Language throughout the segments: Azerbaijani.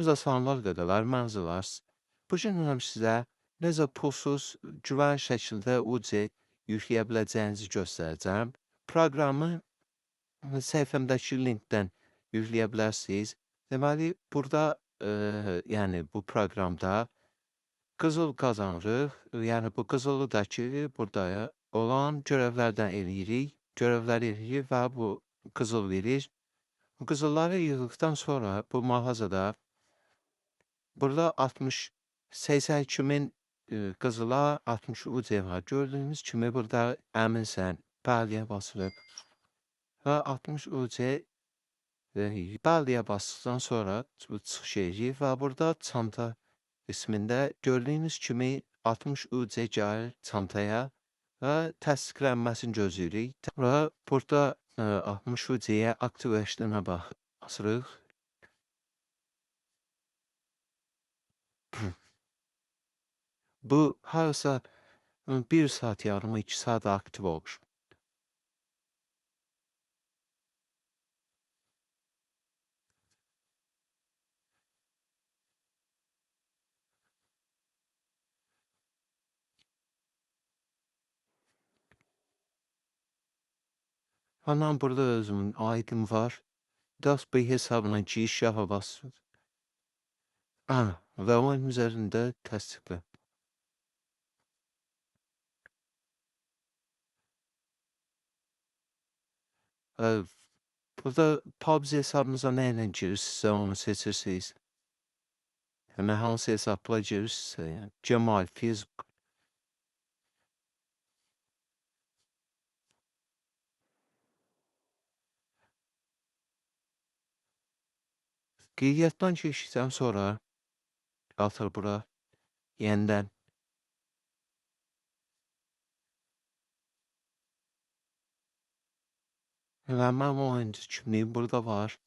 Bizə salamlar qədələr, mənzilər. Bu gün sizə necə pulsuz, güvən şəkildə UC yükləyə biləcəyinizi göstərəcəm. Proqramı səhifəmdəki linkdən yükləyə bilərsiniz. Deməli, burada, yəni bu proqramda qızıl qazanırıq. Yəni bu qızılı da ki, burada olan görevlərdən eləyirik. Görevləri eləyirik və bu qızıl verir. Bu qızılları yığdıqdan sonra bu mağazada burada 82 min qızıla 60 UC var. Gördüyünüz kimi burada əminsən, bəliyə basılıb və 60 UC bəliyə basdıqdan sonra bu çıxış eləyir və burada çanta qismində gördüyünüz kimi 60 UC gəlir çantaya və təsdiqlənməsini gözləyirik və burada 60 UC-yə Activation-a basırıq. Bu harasa 1 saat yarım, 2 saat aktiv olur. Hemen burada özümün aidim var. Das bir hesabına giriş yapamazsınız. Ve onun üzerinde tasdikle. Ee, Burada PUBG hesabınıza neyle girirsinizsə onu seçirsiniz. Yəni hansı hesabla girirsinizsə, yəni Cemal, Facebook. Qeydiyyatdan keçdikdən sonra qalxır bura yenidən. Mənim oyuncu kimliğim burada var.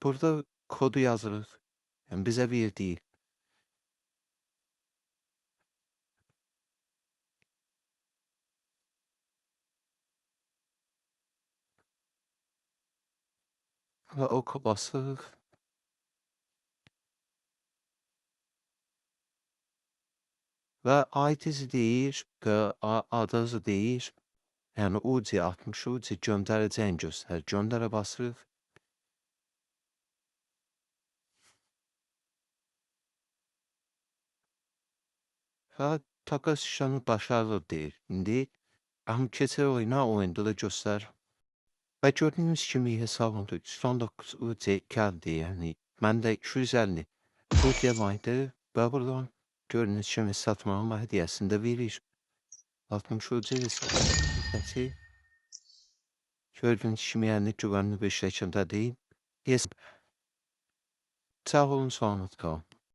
Burada kodu yazırıq. Yəni bizə verdiyi. Və oka basırıq. Və ID'si deyir və adınızı deyir. Yəni UC 60 UC göndərəcəyin göstərir. Göndərə basırıq. Və takas işlemi başarılı deyir. İndi keçir oyuna, oyunda da göstər. Və gördüyünüz kimi hesabımda 119 UC gəldi. Yəni məndə 250 UC vardı və buradan gördüyünüz kimi satmağın hədiyyəsini də verir. 60 UC hesabı. Gördüğünüz kimi yəni güvənli bir şəkildədir. Sağ olun, salamat qalın.